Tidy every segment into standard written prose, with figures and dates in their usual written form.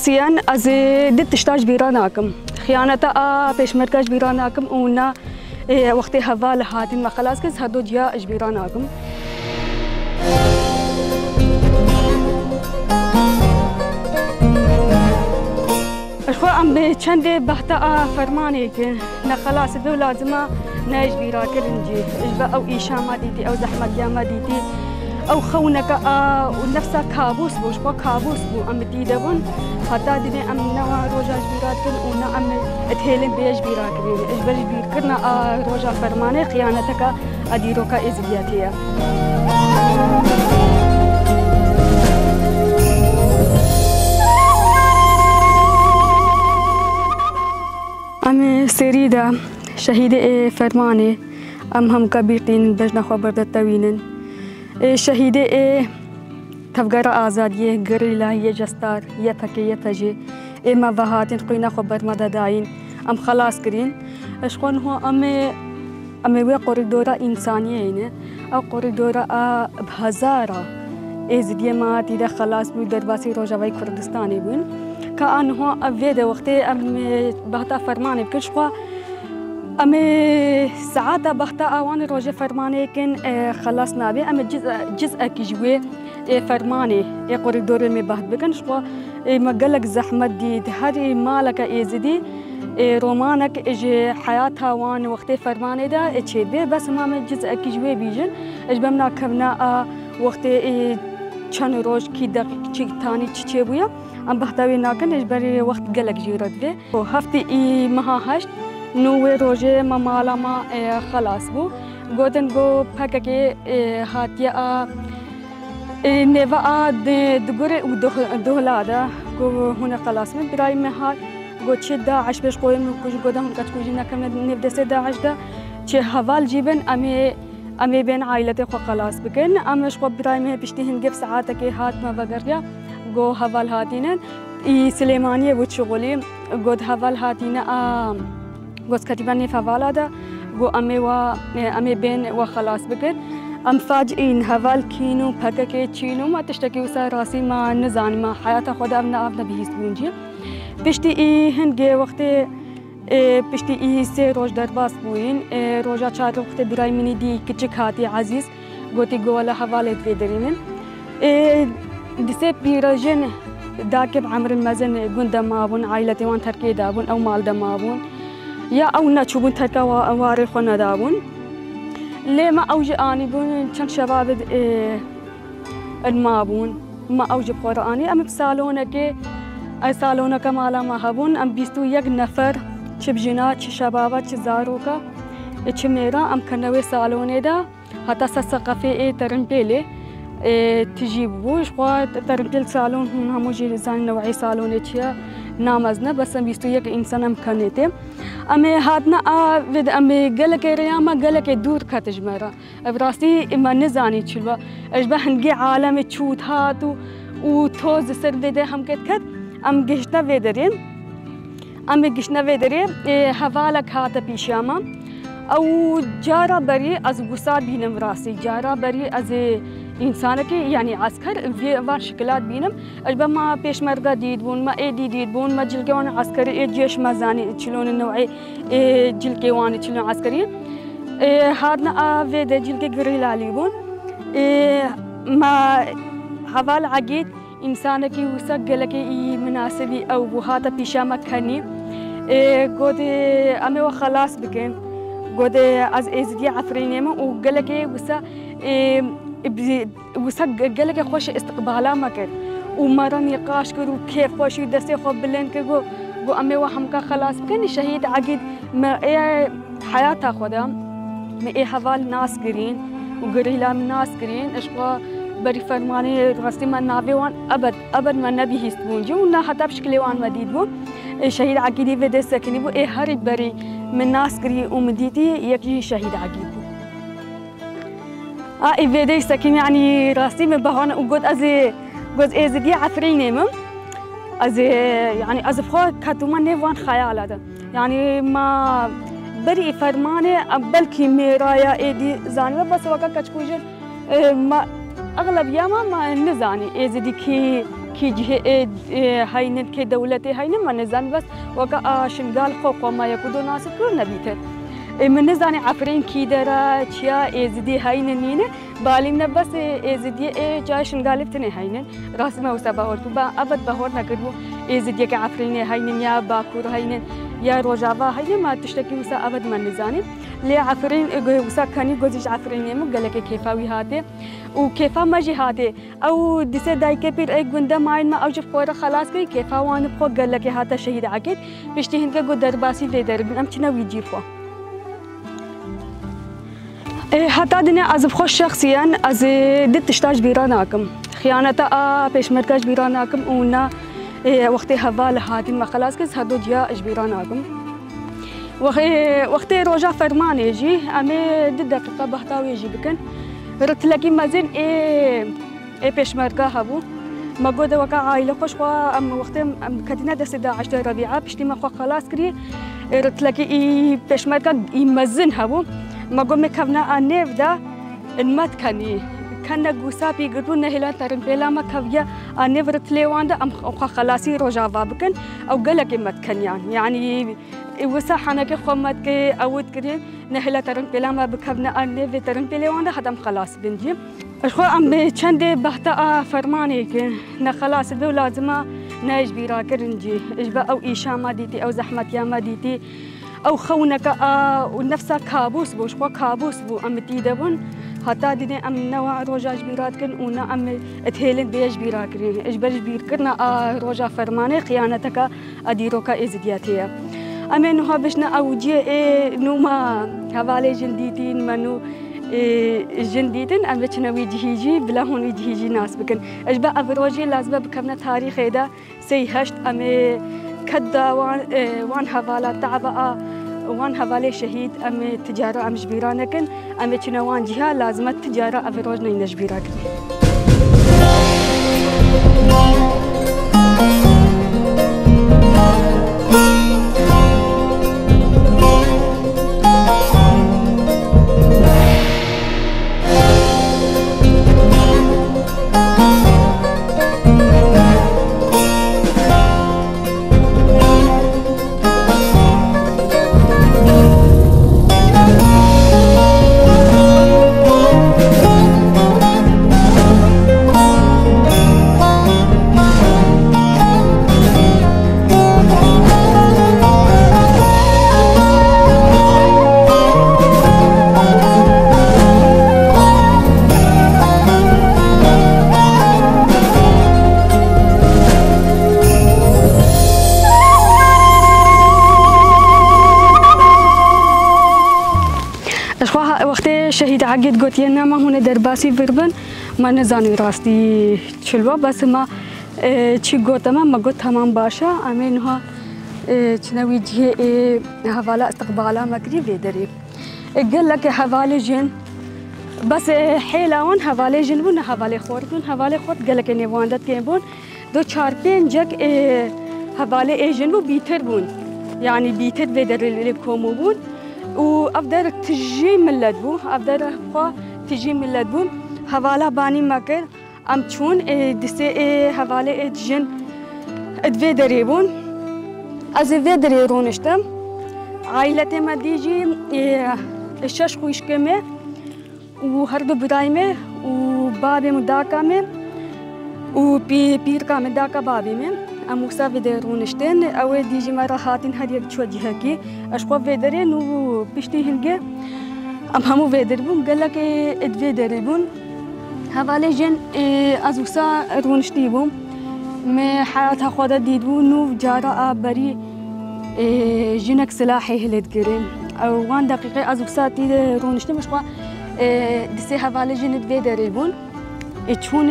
شخصيا از دت تشتاج بيراناكم خيانة بيشمركاج بيراناكم ونا وقت هوا لهاتين ما خلاص كز هدو جيا اجبيراناكم اشخو ام چند بحتا فرمانه كن نا خلاص دو لازمه ناج بيرا كرنجي اجبا او ايشا ما ديتي او زحمه يا ما ديتي او خونك ونفسها كابوس بوش بو كابوس بو ام تيدبون حتى دني ام نوا روجاج بيراتن ونا ام اتهيلن بيج بيراكرين اجبر بير كرنا روجا فرمانه خيانتك اديروكا ازبياتيا ام سريدا شهيده فرمانه ام هم كبيرتين بجنا خبر دتوينن شهيده تفجر آزادیه گریلا یه جستار یه تکی یه تجی ما وهاتین قینا خبر مدادین ام خلاص کرین اشکون هو ام وی قریدورا انسانیه اینه او قریدورا بهزارا ازدیه ما تیده خلاص بود درباسی روجاوی کردستانی بون که آن هو اوید وقتی ام بهتا فرمانی بکش خوا ام ساعات بحتا اوان روجه فرمانه کن خلاص نابي ام جزء كجوي فرمانه قريدور مي بحث بكن شو مقلك زحمه دي هذه مالك ازدي رومانك اجي حياتها وان وقت فرمانه دا تشبه بس ما جزء كجوي بيجن اجبمنا كبنا وقت چن روج کی دقیق چی تانی چی بویا ام بحتاوی ناکن اجبری وقت قلق جيرد به هفتي مها هشت نوې روزه مالا ما خلاص بو گودن گو پکه هاتیا نوا دغره دولادا گو هونه خلاص من برای مها گو چه داعش بش قویم کج گودن کچ کج نکم نفدس داعش دا چه حوال جیبن امی بین عائلته خو خلاص بکن امش خو برای مه پشتهن گف ساعتک هات ما بگریا گو حوال هاتینن ای سلیمانیه بود شغلی گود حوال هاتینه گوز کتیبانی فوالا دا گو امی بین و خلاص بکن ام فاجئین حوال کینو پکه چینو ما تشتکی وسا راسی ما نزان ما حیات خود ام نافنا بهیست بونجی پشتی ای هنگه وقت پشتی ای سه روز درباس بوین روزا چهار وقت برای منی دی کچک هاتی عزیز گوتی گوالا حوالت ویدرینن دسه بیراجن داکب عمر المزن گند مابون عائلتی وان ترکی دابون او مال دمابون يا أو ناتشوبون تركا واري خنا داون ليه ما أوجي أني بون كان شباب المابون ما أوجي قرآني أم بسالونك أي سالونك مالا ما هبون أم بيستو يك نفر شبجنا شبابات زاروكا ميرا أم كنوي سالوني دا حتى سقفي ترنبيلي تجيبوش خوا ترنبيل سالون هموجي زان نوعي سالوني تشيا نامزنا بس بيستو يك إنسان أم كنيته أمي هادنا ود أمي قلك رياما قلك دور كتجمرة براسي إما نزاني تشلوا أشبه هنجي عالم تشوت هاتو وتوز سر وده هم كت أم جشنا ودرين أم جشنا ودرين حوالك هاتا بيشاما أو جارا بري از غصار بينم راسي جارا بري از إنسانك يعني عسكر في شكلات بينم أجبا ما بيشمرقة ديد بون ما ديد بون ما جلكوان عسكري جيش مازاني تشلون النوعي جلكواني تشلون عسكري هادنا فيدا جلكي غريلالي بون ما حوال عقيد إنسانك وسجلك مناسبي أو بهاتا بيشاما كني قد أمي وخلاص بكين قد از ازدي عفرينيما وقلك وسا وسا قلك خوش استقبالا ما كر ومرة نقاش كر وكيف خوش دستي خو بلين كر قو أمي وحمكا خلاص بكين شهيد عقيد ما حياتها خدا ما حوال ناس قرين وقريلا من ناس قرين اشقوا بري فرماني راسي ما نابي وان أبد ما نبي هيستبونجي ونا حتى بشكل وان مديد بو شهيد عقيدي في سكني بو هاري بري من ناس قري ومديتي يكجي شهيد عقيد فيدي سكني يعني راسي من بهون وقد قد ازدي عفريني مم يعني فخو كاتوما نيفان خيال هذا يعني ما بري فرمانه بلكي ميرايا ايدي زاني بس وقت كتكوجن ما اغلب ياما ما نزاني ازدي كي جه هاينن كي دولتي هاينن من نزان بس وقع شنقال خوق ما يكودو ناس كل نبيته من نزاني عفرين كي درا تشيا ازدي هاينن نينه باليمنا بس ازدي جاي شنقال بتني هاينن راس ما وسبا ورتو با ابد بهور نقدو ازدي كعفرين هاينن يا باكور هاينن يا روجافا هاينن ما تشتكي وسا ابد من نزاني لي عفرين وسا كاني جوزيش عفرين يمو قالك كيفاوي هاتي وكيفا ماجي هاتي او دسه دايكه بير اي غنده ماين ما اوجف كوره خلاص كي كيفا وان بخو قالك هاتا شهيد عقيد بيشتي هنك قد درباسي في درب امتنا ويجيفو حتى دنيا از بخو شخصيا از دت تشتاج بيراناكم خيانه بيشمركاج بيراناكم ونا وقت هفال هاتي ما خلاص كي هدو جيا اجبيراناكم وقت روجا فرمان يجي امي ضد دقيقه بهتاوي يجي بكن رتلقي مازن بيشمركا هبو ما قد وقع عائله خوش ام وقت كدنا دس 11 ربيعه بشتي ما خلاص كري رتلقي بيشمركا يمزن هبو ما قد مكفنا انيف دا المات كاني كان غوسا بيقدون هلا ترن بلا ما كفيا انيف رتليوان ام خلاصي روجا بكن او قالك متكن يعني وسا حنك خمت كي اود كري نهلا ترن بلا ما بكفنا انيف ترن بليوان خدم خلاص بنجي اخو ام چند بحتا فرماني كي نا خلاص بو لازم نايج بيرا كرنجي اجبا او ايشا ما ديتي او زحمت يا ما ديتي او خونك ونفسها كابوس بوش خو كابوس بو ام تيدبون حتى دي ام نوع روجاج بيرات كن ونا ام اتهيلن بيج بيرا كري اجبر بير كرنا روجا فرماني خيانتك اديروكا ازدياتيه امين هو بشنا اوجي نوما حوالي جنديتين منو جنديتن ام بچنا ويجيجي بلا هون ويجيجي ناس بكن اجبا افروجي لازم بكمنا تاريخ هذا سي هشت ام كدا وان حوالا تعبا وان حوالي شهيد ام تجاره ام جبيرانكن ام بچنا وان جهه لازم التجاره افروج نين جبيراكن شهيد عقد قلت لنا ما هنا درباسي فربن ما نزاني راستي شلوا بس ما شي قلت ما قلت تمام باشا امينها تنوي جه حواله استقباله مكري بيدري قال لك حواله جن بس حيلون حواله جن بون حواله خورتون حواله خورت قال لك نيواندت كيبون دو چار پين جك حواله ايجن بو بيتر بون يعني بيتر بيدري لكومو بون وأقدر تجي ملت بو أقدر خو تجي ملت بو حوالا باني مكر أم چون دسته حواله جن ادوی دریبون از ادوی دریرونشتم عائلت ما دیجی شش خویشکمه و هر دو برایمه و باب مداکمه و پیر کا مداکا بابی میں اموسا ودرونشتن او دیجی مرا خاتن هر یک چوجه کی اشقو ودرن و پشتی هنگه ام همو ودربون قال لك ادوی دربون حواله جن ازوسا رونشتيبوم ما حياتها خدا ديدون و جارا بري جنك سلاحي هلت قرين او وان دقيقه ازوسا تي رونشتي مشقا دسي حواله جن ادوی دربون چون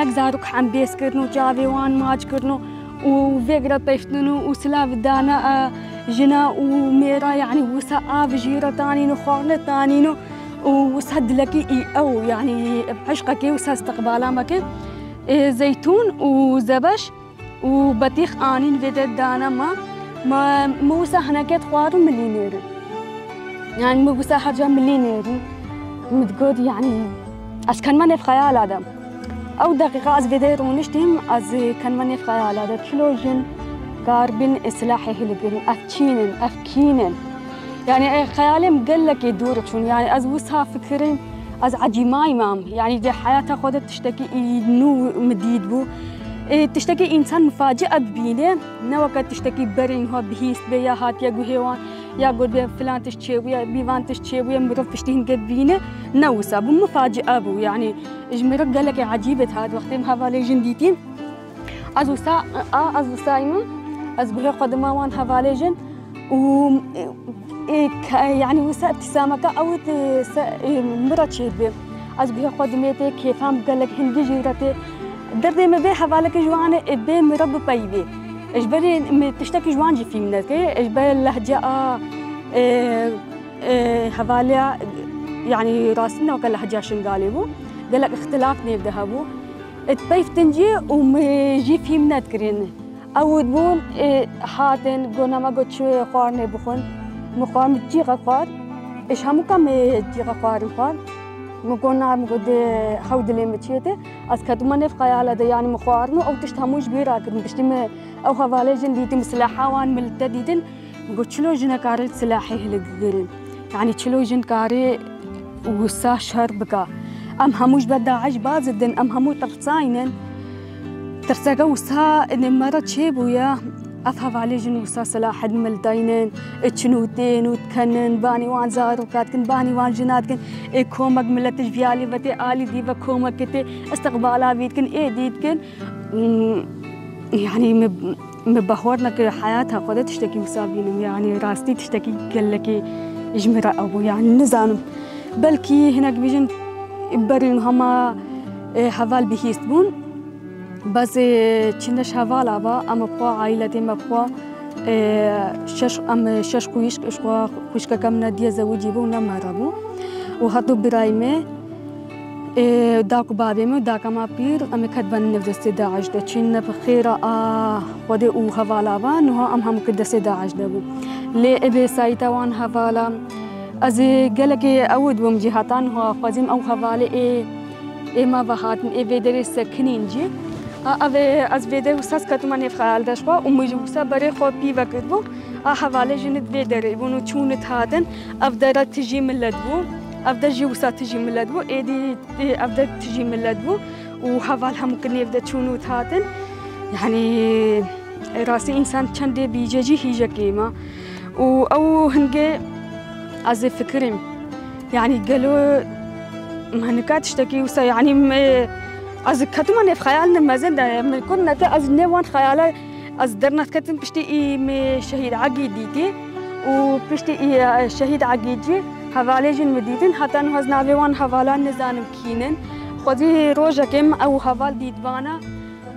نگذارک هم بیس کردنو جاوی وان ماج کردنو و ویگرا پیفتنو و سلاف دانا جنا و میرا يعني وسا آف جيرة تانينو خورنة تانينو وسا دلكي او يعني بعشقكي وسا استقبالا مكي زيتون و زبش و بطيخ آنين فيدر دانا ما موسا هناكيت خوارو مليونير يعني موسا حرجا مليونير متقود يعني أسكن ما في خيال هذا أو دقيقة از فيدير ونشتم از كان من خيال هذا شلون قاربين إصلاحه لقرن أفكينن يعني خيالهم قال لك يدور شون يعني از وسها فكرين از عجيماي مام يعني دي حياتها خودت تشتكي نو مديد بو تشتكي إنسان مفاجأة ببينه نوقت تشتكي برين هو بهيست بيا هات يا جوهوان يا قول فلان تشتشوي بيوان تشتشوي مرف تشتين قبينه نوسا بو مفاجأة بو يعني إجمرك قال لك عجيبة هاد وقتهم هذا جنديتين از وسا از وسايمه از به قدما وان هواليجن و يعني وسا ابتسامك او مرتشيد به از به قدمته كيفام قال لك هندي جيرته درد ما به حوالك جوان به مرب بايبي اجبري تشتكي جوان جي في منك اجبري اللهجه حوالي يعني راسنا وكل لهجه شنغالي بو قال لك اختلاف نيف ذهبو تبيف تنجي ومجي في منك كرين او دبون حاتن قلنا ما قلت شوي خوارني بخون مخوار متجيغا خوار ايش همو كم تجيغا خوار مقولنا مقود حود لي متشيته از كدما نفقا على ده يعني مخوارنو او تشتهموش بيرا كد بشتم او حواليجن ديتم سلاحه وان ملتديدن قلت شلو جن كاري سلاحي هلقرين يعني شلو جن كاري وسا شهر بكا ام هموش بداعش بازدن ام همو ترصاينن ترساقا وسا ان مرة تشيبويا افهف عليجن وسا سلاح ملتاينن اتشنوتين وتكنن باني وان زاروكاتكن باني وان جناتكن اي كومك ملتش فيالي بتي آلي ديفا كومك كتي استقبالا بيتكن اي ديتكن يعني مبهورنا حياتها قد تشتكي مسابين يعني راستي تشتكي قال لك اجمرا ابو يعني نزانم بلكي هناك بيجن برين هما حوال بهيستبون بس چندش حوال ابا اما بقوا عائلتي ما بقوا شش قويش اشقوا خوشكا كم ندي زوجي بو نمربو وهاتو برايمه داكو بابيمو داكا ما بير ام كتبن نفس داعش ده چين بخيره خود او حوالا با نو ام هم كدس داعش ده بو لي ابي سايتا وان حوالا از قالك اود بم جهاتان هو قزم او حواله اي ما بهات اي بدر سكنين جي اوه از ویده وساس کتوما نفخال داشوا ومجوسا برای خود بی وقت بو حواله جنت ویدره بونو چونت هاتن افدار تجی ملت بو افدار جوسا تجی ملت بو ایدی افدار تجی ملت بو وحوال هم ممكن يبدأ چونت هاتن يعني راسي انسان چنده بيجي هيجا كيما او هنگه از فكرم يعني قالوا مهنكات تشتكي وسا يعني از كتوما نف خيالنا مازن ده من كنا تا از نوان خياله از درنا كتم بشتي اي شهيد عقيدتي وبشتي اي شهيد عقيدتي حواليجن مديدن حتى نو از ناوان حوالا نزانم كينن خدي روجا كم او حوال ديدوانا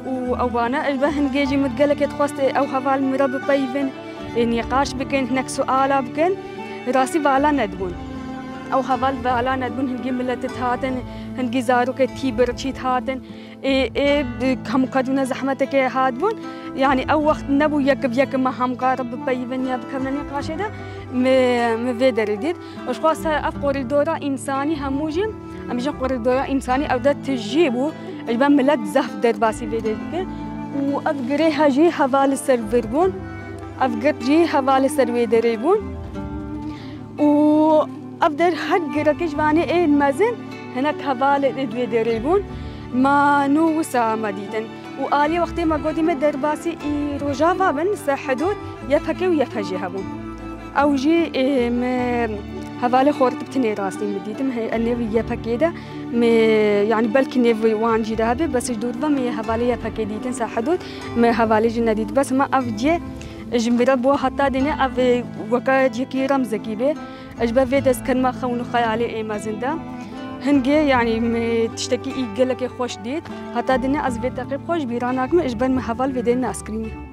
او بانا البهن جيجي متقلك تخوست او حوال مرب بيفن نقاش بكن هناك سؤال بكن راسي بالا ندبون او حوال بالا ندبون هنجي ملت هاتن هنجي زارو كتي برشيت هاتن كم كدونا زحمتك هادبون يعني او وقت نبو يك ما هم قارب بيفن يا بكمنا نقاش ده مفيدر ديد وش خاصة افقر الدورة انساني هموجي امجي قر الدورة انساني او ده تجيبو البان ملت زهف درباسي فيدر وافقري هاجي حوال السرفربون افقر جي حوال السرويدريبون وافدر حق ركش باني ايه المازن هناك حوال الدريبون ما نو وسا مديدن وآلي وقت ما قدي من درباسي روجا بابن حدود يفكي ويفهجي هبون او جي حوالي خورت بتني راسي مديدم هي اني يفكي ده يعني بلكي نيفي وان جي دهبي بس جدود بمي حوالي يفكي ديتن حدود ما حوالي جنديد بس ما افجي جمبرا بو حتى دينا اف وكا جيكي رمزكي به اجبا فيدس كان ما خونو خيالي اي ما زنده هنجي يعني تشتكي يقلك خوش ديت حتى دينا از فيت تقريب خوش بيراناكم اجبن محفل فيدينا اسكريني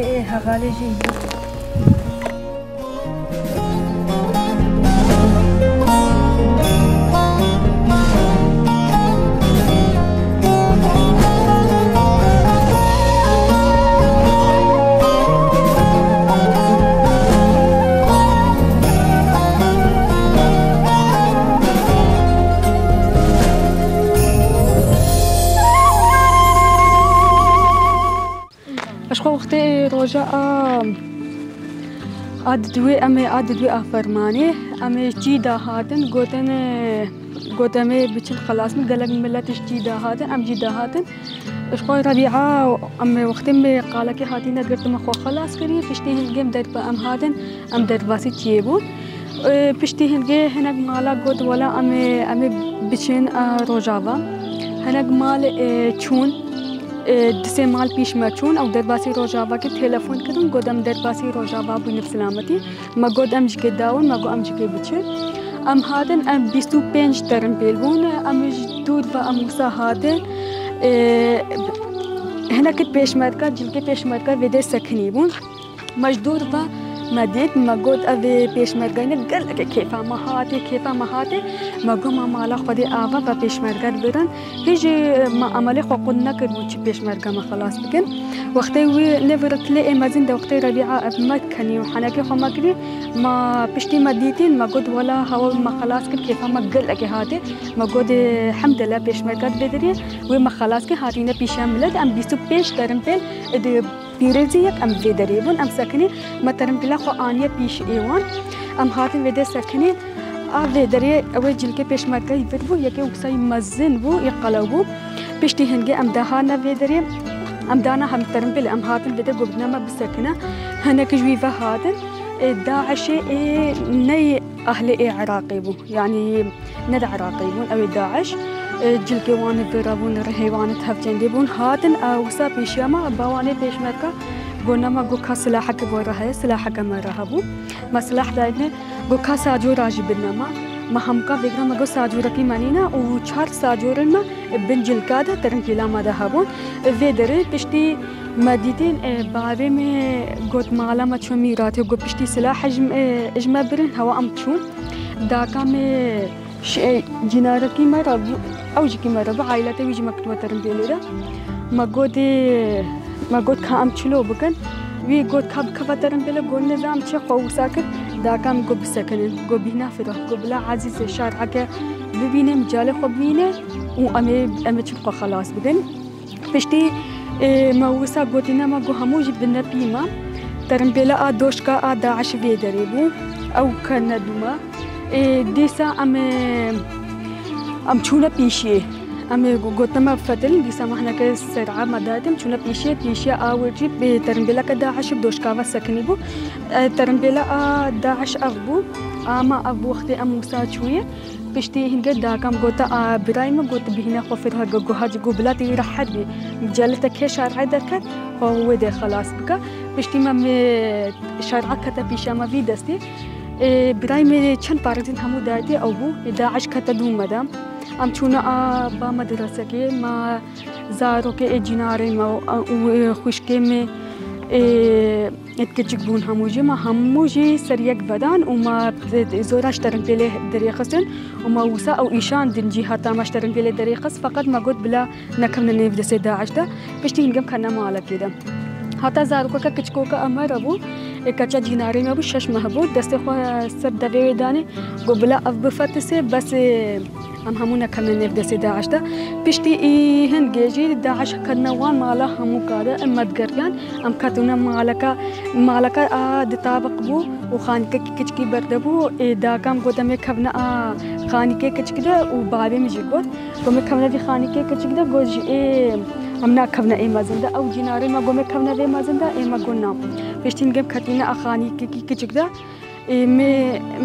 إيه هغالي جيبو أشخو وقتي رجاء أدوي أفرماني أمي جيدا هاتن قوتن بيشل خلاص من قلق ملتش جيدا هاتن أم جيدا هاتن أشخو ربيعة أمي وقتي مي قالك هاتينا قرت مخو خلاص كري فشتيهن جيم دربا أم هاتن أم درباسي تجيبون بشتيهن جي هناك مالا قوت ولا أمي بيشين رجاوا هناك مال چون دسه مال پیش مچون او درباسی روجاوا که تلفن کردم گودم درباسی روجاوا بین سلامتی ما گودم جک داون ما گودم جک بچه ام هادن ام 25 ترم بیلون ام جدود و ام موسا هادن هنا كنت بيشمركا جلكي بيشمركا ويدي سكني بون مجدور و مديت ما قد أبي بيشمركا نقل كيفا ما هاتي ما قوم مالا خدي آبا و بيشمركا برن هيجي ما عملي خو قلنا كروتش بيشمركا ما خلاص بكن وقتي وي نفرت لي مازن ده وقتي ربيعة أبمت كني وحناكي خو ماكري ما بشتي مديتين ما قد ولا هوا ما خلاص كن كيفا ما قل هاتي ما قد الحمد لله بيشمركا بدري وما خلاص كن هاتينا بيشاملت أم بيسو بيش ترمبل بيرزيك أم بدريبون أم سكني ما ترمبلا خو آنية بيش إيوان أم هاتن وده سكني آوه دري أول جلكي بيشمركا يفربو يكي وكساي مزن بو يقلبو بيشتي هنجي أم دهانا بدري أم دانا هم ترمبل أم هاتن وده قبنا ما بسكنه هناك جويفا هاتن داعش ني أهل عراقي بو يعني ند عراقي بون أو داعش جلكي وان برابون رهيوان تهفجن ديبون هاتن وسا بيشياما باواني بيشمركا قلنا ما قوكا سلاحك بورها سلاحك ما رهبو ما سلاح داينه قوكا ساجو راجي بنما ما همكا بيقرا ما قو ساجو ركي مانينا وچار ساجورن ما بن جلكا ده ترنكيلا ما دهبون فيدري بشتي مديتين باري में قد माला मचो मीरात है गो पिछटी सलाह इजमा बिरन हवा अमचून दाका में जिनारा की मरब أو جي مره بعائلته ويجي مكتوبه ترمبيليرا ما قد كام تشلو بكن وي قد كاب ترمبيلا قول نظام تشي خو ساكت دا كام قب سكنن قب هنا فرح قبلا عزيز شارعك ببينه مجال خو بينه وامي تشلقه خلاص بدن بشتي ما وسا قوتنا ما قو همو جبنا بيما ترمبيلا دوشكا داعش فيدريبو أو كان دوما ديسا أم شونا بيشي أمي قلتنا فتل ديسا ما إحنا كسرعة مدادم شونا بيشي أورجي بترمبيلا كداعش بدوش كافا سكني بو ترمبيلا داعش أبو أما أبو وقتي أم موسى شوية بشتي هنجد داكم قلتا برايم قلت بهنا خفرها جوهاج قبلات يرحد بي جلتك كشارع دكت هو ده خلاص بكا بشتي ما شارع كتا بيشا ما في دستي برايم چند بارزين همو دايتي أو بو داعش كتا دوم مدام أم شونا با مدرسة كي ما زارو كي جناري ما وخشكي مي اتكتشك بون هموجي سريك بدان وما زوراش ترن بيله دريقسن وما وسا أو إيشان دنجي حتى ما اشترن بيله دريقس فقط ما قد بلا نكمل نفدس داعش ده بشتي نقم كنا ما على كده حتى زارو كا كتشكوكا أمر أبو كتشا جناري ما بشش مهبود دست خو سب دبي داني قبلا أف بفتسه بس أم همونا كنا نفدس داعش ده بشتي هن جيجي داعش كنا وان مالا همو كذا أم تقريان أم كاتونا مالكا دتابق بو وخانك كتشكي بردبو دا كام قدام يكبنا خانك كتشكده وبعدين مجي قد قوم كبنا في خانك كتشكده قوج أمنا كبنا مازندا أو جناري ما قوم كبنا في مازندا ما قلنا بشتي نجيب كاتينا خانك كتشكده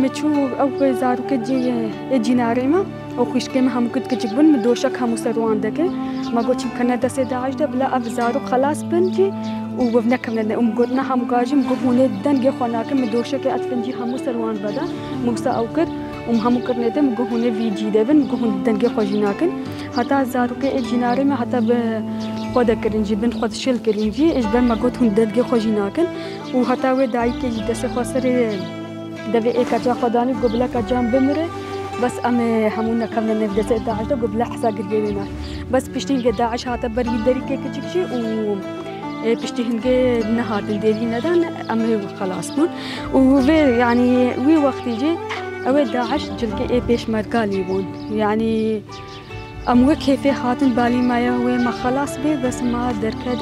مشو أو زارو كجي جناري ما أو خشكي ما هم كنت كجبن مدوشك هم سروان دكه ما قلت كنا دست داعش ده بلا أبزارو خلاص بنجي وبنا كملنا قلنا هم قاجم قبونه دنجي خناك مدوشك أتفنجي هم سروان بدا موسى أوكر هم كرنا ده مقهونه فيجي ده بن مقهون دنجي خجيناكن حتى زارو كجناري ما حتى خود كرنجي بن خود شل كرنجي إجبار ما قلت هون دلقي خوجيناكن وهتاوي داعي كي دس خسر دبي كجا خداني قبل كجام بمره بس أم همون كمنا نفدس داعش ده قبل حسا قرينا بس بيشتين داعش هاتا بري دري كي كتشي و بيشتين نهار الديلي ندان أم خلاص بون وفي يعني وي وقت يجي أو داعش جلقي بيش مركالي بون يعني أم وكيف هاتن بالي ما يهوي ما خلاص بي بس ما دركد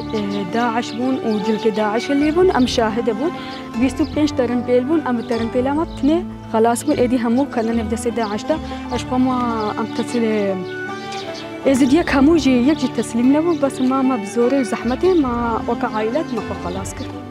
داعش بون وجلقي داعش اللي بون أم شاهد بون بيستو بينش ترن بيل بون أم ترن بيلا ما بتني خلاص بون إيدي همو كنا نفدس داعش ده أشبه ما أم تسلي إذا ديك همو يجي تسليم له بس ما بزوري وزحمته ما وكعائلات ما خلاص كده